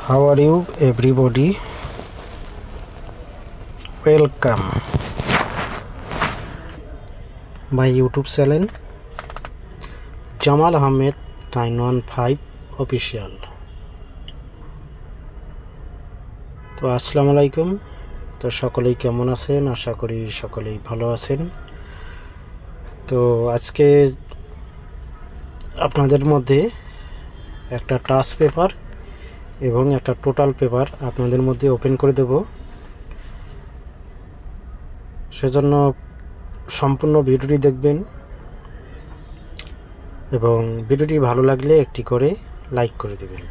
How are you everybody? Welcome my YouTube channel Jamal Ahmed 915 official। তো আসসালামু আলাইকুম। তো সকলেই কেমন আছেন? আশা করি সকলেই ভালো আছেন। তো আজকে আপনাদের মধ্যে একটা টাস্ক পেপার এবং একটা টোটাল পেপার আপনাদের মধ্যে ওপেন করে দেব। সেজন্য সম্পূর্ণ ভিডিওটি দেখবেন এবং ভিডিওটি ভালো লাগলে একটি করে লাইক করে দেবেন।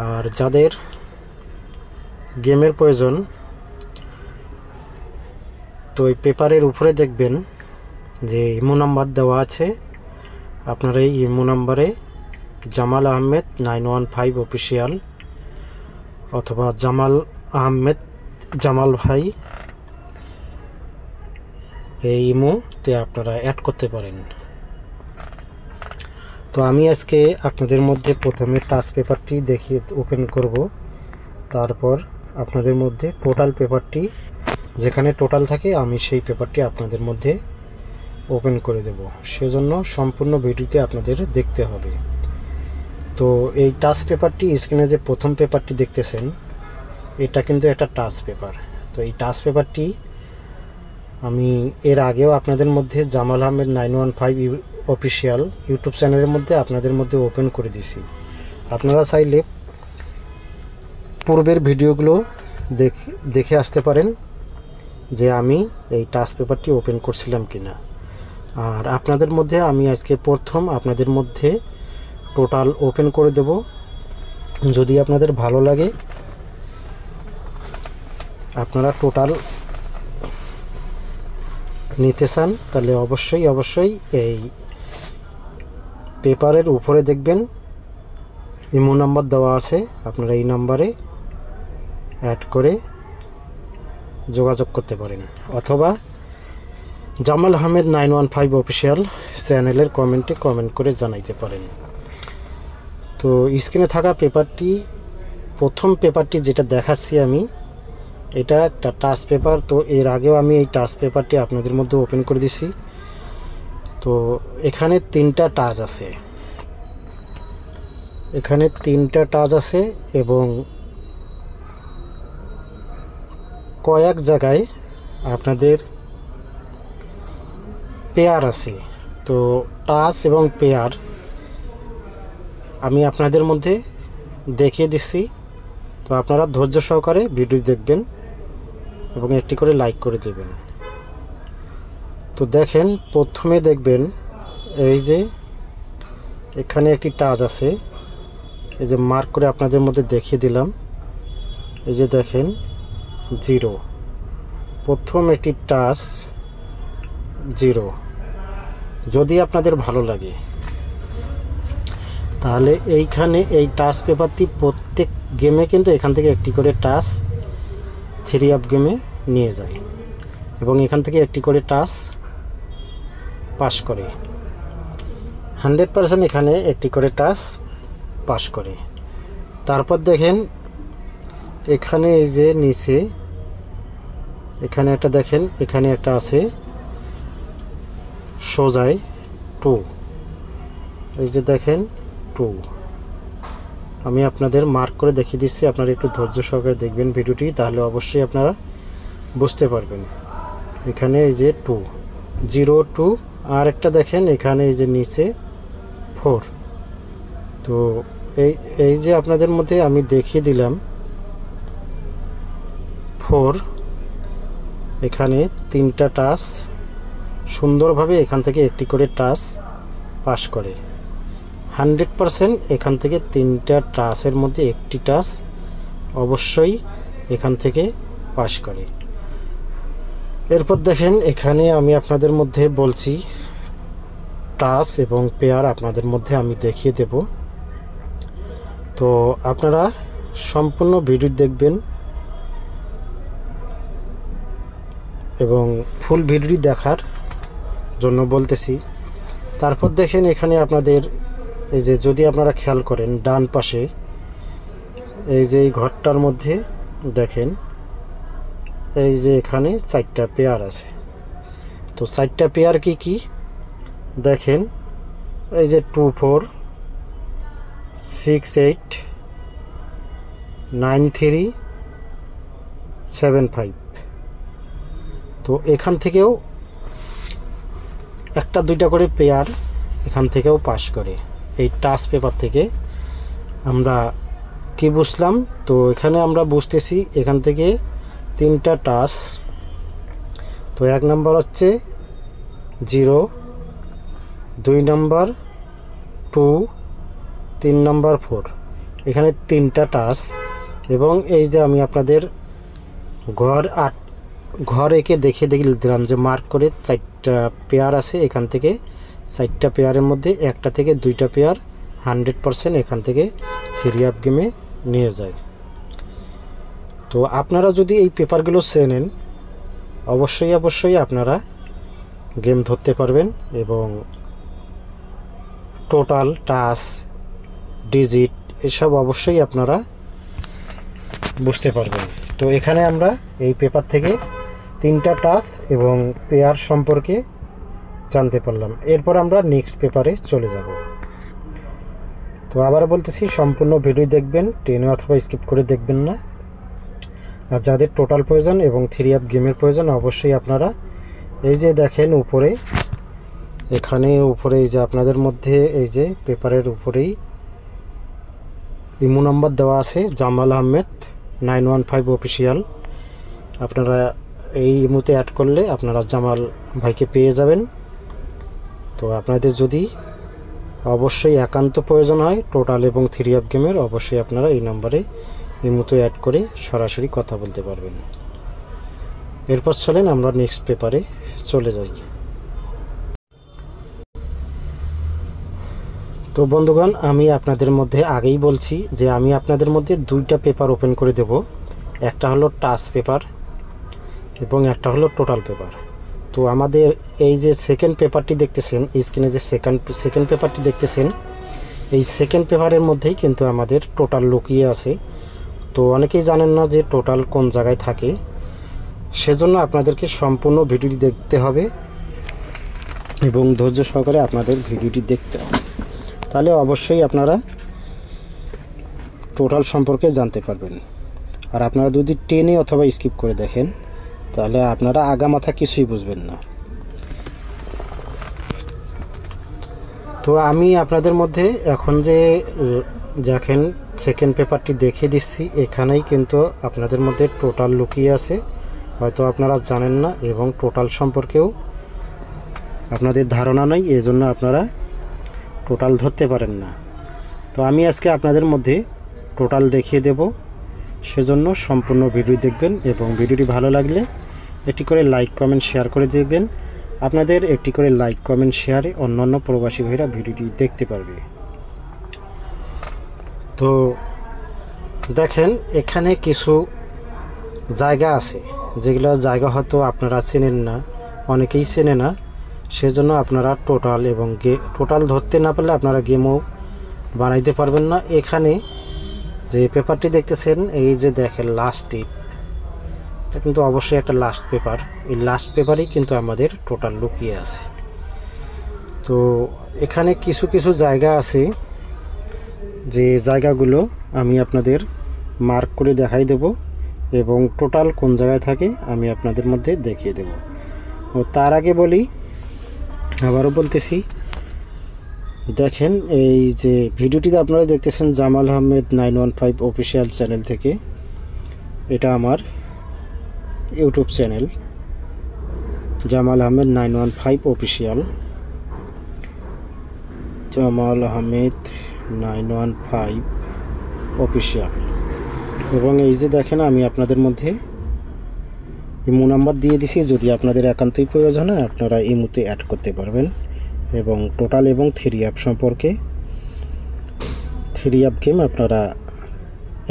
আর যাদের গেমের প্রয়োজন, তো এই পেপারের উপরে দেখবেন যে ইমো নাম্বার দেওয়া আছে। আপনারা এই ইমো নাম্বারে জামাল আহমেদ 915 অফিসিয়াল অথবা জামাল আহমেদ জামাল ভাই এই ইমোতে আপনারা অ্যাড করতে পারেন। তো আমি আজকে আপনাদের মধ্যে প্রথমে টাস্ক পেপারটি দেখিয়ে ওপেন করব, তারপর আপনাদের মধ্যে টোটাল পেপারটি, যেখানে টোটাল থাকে আমি সেই পেপারটি আপনাদের মধ্যে ওপেন করে দেব। সেজন্য সম্পূর্ণ ভিডিওতে আপনাদের দেখতে হবে। তো এই টাস্ক পেপারটি, স্ক্রিনে যে প্রথম পেপারটি দেখতেছেন, এটা কিন্তু একটা টাস্ক পেপার। তো এই টাস্ক পেপারটি আমি এর আগেও আপনাদের মধ্যে জামাল আহমেদ 915 অফিসিয়াল ইউটিউব চ্যানেলের মধ্যে আপনাদের মধ্যে ওপেন করে দিছি। আপনারা চাইলে পূর্বের ভিডিওগুলো দেখে আসতে পারেন যে আমি এই টাস্ক পেপারটি ওপেন করছিলাম কিনা। আর আপনাদের মধ্যে আমি আজকে প্রথম আপনাদের মধ্যে টোটাল ওপেন করে দেব। যদি আপনাদের ভালো লাগে আপনারা টোটাল নিতে চান, তাহলে অবশ্যই এই পেপারের উপরে দেখবেন ইমো নাম্বার দেওয়া আছে। আপনারা এই নাম্বারে অ্যাড করে যোগাযোগ করতে পারেন, অথবা জামাল আহমেদ 915 অফিসিয়াল চ্যানেলের কমেন্টে কমেন্ট করে জানাইতে পারেন। তো স্ক্রিনে থাকা পেপারটি, প্রথম পেপারটি যেটা দেখাচ্ছি আমি, এটা একটা টাস্ক পেপার। তো এর আগেও আমি এই টাস্ক পেপারটি আপনাদের মধ্যে ওপেন করে দিছি। তো এখানে তিনটা টাচ আছে, এখানে তিনটা টাচ আছে এবং কয়েক জায়গায় আপনাদের পেয়ার আছে। তো টাচ এবং পেয়ার আমি আপনাদের মধ্যে দেখিয়ে দিচ্ছি। তো আপনারা ধৈর্য সহকারে ভিডিও দেখবেন এবং একটি করে লাইক করে দেবেন। তো দেখেন, প্রথমে দেখবেন এই যে এখানে একটি টাচ আছে, এই যে মার্ক করে আপনাদের মধ্যে দেখিয়ে দিলাম। এই যে দেখেন 0, প্রথম একটি টাচ 0। যদি আপনাদের ভালো লাগে তাহলে এইখানে এই টাচ পেপারটি প্রত্যেক গেমে কিন্তু এখান থেকে একটি করে টাচ 3 আপ গেমে নিয়ে যায় এবং এখান থেকে একটি করে টাচ পাস করে। 100% এখানে একটি করে টাচ পাস করে। তারপর দেখেন এখানে এই যে নিচে এখানে একটা দেখেন, এখানে একটা আছে সোজায় 2, এই যে দেখেন 2। আমি আপনাদের মার্ক করে দেখিয়ে দিচ্ছি, আপনারা একটু ধৈর্য সহকারে দেখবেন ভিডিওটি, তাহলে অবশ্যই আপনারা বুঝতে পারবেন। এখানে এই যে 2, 0, 2। আর একটা দেখেন এখানে এই যে নিচে 4। তো এই যে আপনাদের মধ্যে আমি দেখিয়ে দিলাম 4, এখানে তিনটা টাচ সুন্দরভাবে এখান থেকে একটি করে টাচ পাস করে। 100% এখান থেকে তিনটা টাচের মধ্যে একটি টাচ অবশ্যই এখান থেকে পাস করে। এরপর দেখেন এখানে আমি আপনাদের মধ্যে বলছি টাচ এবং পেয়ার আপনাদের মধ্যে আমি দেখিয়ে দেব। তো আপনারা সম্পূর্ণ ভিডিও দেখবেন এবং ফুল ভিডিওটি দেখার জন্য বলতেছি। তারপর দেখেন এখানে আপনাদের এই যে, যদি আপনারা খেয়াল করেন ডান পাশে এই যে এই ঘরটার মধ্যে দেখেন, এই যে এখানে 4টা পেয়ার আছে। তো 4টা পেয়ার কি কি দেখেন, এই যে 2 4 6 8 9 3 7 5। তো এখান থেকেও একটা দুইটা করে পেয়ার এখান থেকেও পাস করে। এই টাচ পেপার থেকে আমরা কি বুঝলাম? তো এখানে আমরা বুঝতেছি এখান থেকে 3টা টাচ। তো 1 নাম্বার হচ্ছে 0, 2 নাম্বার 2, 3 নাম্বার 4। এখানে 3টা টাচ। এবং এই যে আমি আপনাদের ঘর এঁকে দেখে দিলাম যে মার্ক করে 4টা পেয়ার আছে। এখান থেকে 4টা পেয়ারের মধ্যে একটা থেকে 2টা পেয়ার 100% এখান থেকে 3 গেমে নিয়ে যায়। তো আপনারা যদি এই পেপারগুলো চেনেন, অবশ্যই আপনারা গেম ধরতে পারবেন এবং টোটাল, টাচ, ডিজিট এসব অবশ্যই আপনারা বুঝতে পারবেন। তো এখানে আমরা এই পেপার থেকে 3টা টাচ এবং পেয়ার সম্পর্কে জানতে পারলাম। এরপর আমরা নেক্সট পেপারে চলে যাব। তো আবার বলতেছি, সম্পূর্ণ ভিডিও দেখবেন, টেনে অথবা স্কিপ করে দেখবেন না। আর যাদের টোটাল প্রয়োজন এবং 3 গেমের প্রয়োজন, অবশ্যই আপনারা এই যে দেখেন উপরে, এখানে উপরে এই যে আপনাদের মধ্যে এই যে পেপারের উপরেই ইমো নাম্বার দেওয়া আছে, জামাল আহমেদ 915 অফিসিয়াল। আপনারা এই ইমোতে অ্যাড করলে আপনারা জামাল ভাইকে পেয়ে যাবেন। তো আপনাদের যদি অবশ্যই একান্ত প্রয়োজন হয় টোটাল এবং 3 গেমের, অবশ্যই আপনারা এই নাম্বারে ইমোতে অ্যাড করে সরাসরি কথা বলতে পারবেন। এরপর চলেন আমরা নেক্সট পেপারে চলে যাই। তো বন্ধুগণ, আমি আপনাদের মধ্যে আগেই বলছি যে আমি আপনাদের মধ্যে 2টা পেপার ওপেন করে দেব। একটা হলো টাচ পেপার এবং একটা হলো টোটাল পেপার। তো আমাদের এই যে সেকেন্ড পেপারটি দেখতেছেন স্ক্রিনে, যে সেকেন্ড পেপারটি দেখতেছেন, এই সেকেন্ড পেপারের মধ্যেই কিন্তু আমাদের টোটাল লুকিয়ে আছে। তো অনেকেই জানেন না যে টোটাল কোন জায়গায় থাকে, সেজন্য আপনাদেরকে সম্পূর্ণ ভিডিওটি দেখতে হবে এবং ধৈর্য সহকারে আপনাদের ভিডিওটি দেখতে হবে। তাহলে অবশ্যই আপনারা টোটাল সম্পর্কে জানতে পারবেন। আর আপনারা যদি টেনে অথবা স্কিপ করে দেখেন, তাহলে আপনারা আগামাথা কিছুই বুঝবেন না। তো আমি আপনাদের মধ্যে এখন যে দেখেন সেকেন্ড পেপারটি দেখিয়ে দিচ্ছি, এখানেই কিন্তু আপনাদের মধ্যে টোটাল লুকিয়ে আছে। হয়তো আপনারা জানেন না এবং টোটাল সম্পর্কেও আপনাদের ধারণা নেই, এজন্য আপনারা টোটাল ধরতে পারেন না। তো আমি আজকে আপনাদের মধ্যে টোটাল দেখিয়ে দেব, সেজন্য সম্পূর্ণ ভিডিও দেখবেন এবং ভিডিওটি ভালো লাগলে একটি করে লাইক, কমেন্ট, শেয়ার করে দেবেন। আপনাদের একটি করে লাইক, কমেন্ট, শেয়ারে অন্যান্য প্রবাসী ভাইরা ভিডিওটি দেখতে পারবে। তো দেখেন এখানে কিছু জায়গা আছে, যেগুলো জায়গা হয়তো আপনারা চেনেন না, অনেকেই চেনে না, সেজন্য আপনারা টোটাল এবং টোটাল ধরতে না পারলে আপনারা গেমও বানাইতে পারবেন না। এখানে যে পেপারটি দেখতেছেন, এই যে দেখেন লাস্ট টিপ, এটা কিন্তু অবশ্যই একটা লাস্ট পেপার। এই লাস্ট পেপারেই কিন্তু আমাদের টোটাল লুকিয়ে আছে। তো এখানে কিছু কিছু জায়গা আছে, যে জায়গাগুলো আমি আপনাদের মার্ক করে দেখাই দেব এবং টোটাল কোন জায়গায় থাকে আমি আপনাদের মধ্যে দেখিয়ে দেব। ও তার আগে বলি, আবারও বলতেছি, দেখেন এই যে ভিডিওটিতে আপনারা দেখতেছেন জামাল আহমেদ 915 অফিসিয়াল চ্যানেল থেকে। এটা আমার YouTube channel Jamal Ahmed 915 official, Jamal Ahmed 915 official. এবং এই যে দেখেন আমি আপনাদের মধ্যে ইমো নাম্বার দিয়ে দিছি, যদি আপনাদের একান্তই প্রয়োজন হয় আপনারা ইমোতে অ্যাড করতে পারবেন এবং টোটাল এবং 3 সম্পর্কে 3 গেম আপনারা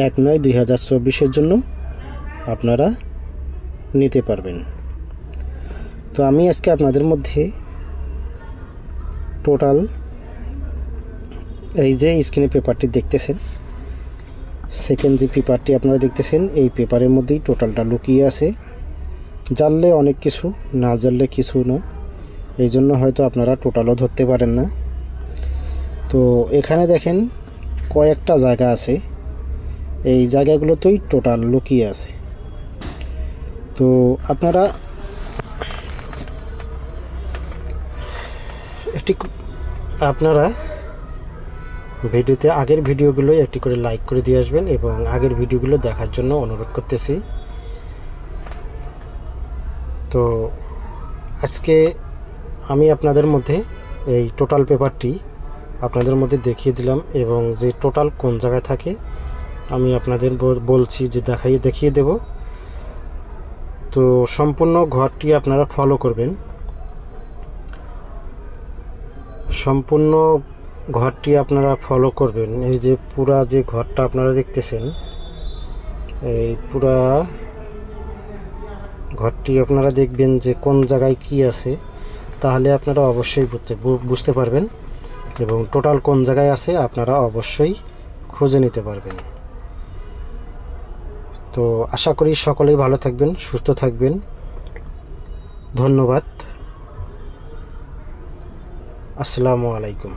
1/9/2024 জন্য আপনারা নিতে পারবেন। তো আমি আজকে আপনাদের মধ্যে টোটাল, এই যে স্ক্রিনে পেপারটি দেখতেছেন, সেকেন্ড যে পেপারটি আপনারা দেখতেছেন এই পেপারের মধ্যেই টোটালটা লুকিয়ে আছে। জানলে অনেক কিছু, না জানলে কিছু না, এই জন্য হয়তো আপনারা টোটালও ধরতে পারেন না। তো এখানে দেখেন কয়েকটা জায়গা আছে, এই জায়গাগুলোতেই টোটাল লুকিয়ে আছে। তো আপনারা ভিডিওতে আগের ভিডিওগুলো একটি করে লাইক করে দিয়ে আসবেন এবং আগের ভিডিওগুলো দেখার জন্য অনুরোধ করতেছি। তো আজকে আমি আপনাদের মধ্যে এই টোটাল পেপারটি আপনাদের মধ্যে দেখিয়ে দিলাম এবং যে টোটাল কোন জায়গায় থাকে আমি আপনাদের বলছি যে দেখিয়ে দেব। তো সম্পূর্ণ ঘরটি আপনারা ফলো করবেন। সম্পূর্ণ ঘরটি আপনারা ফলো করবেন। এই যে পুরা যে ঘরটা আপনারা দেখতেছেন, এই পুরা ঘরটি আপনারা দেখবেন যে কোন জায়গায় কি আছে, তাহলে আপনারা অবশ্যই বুঝতে পারবেন এবং টোটাল কোন জায়গায় আছে আপনারা অবশ্যই খুঁজে নিতে পারবেন। তো আশা করি সকলেই ভালো থাকবেন, সুস্থ থাকবেন। ধন্যবাদ। আসসালামু আলাইকুম।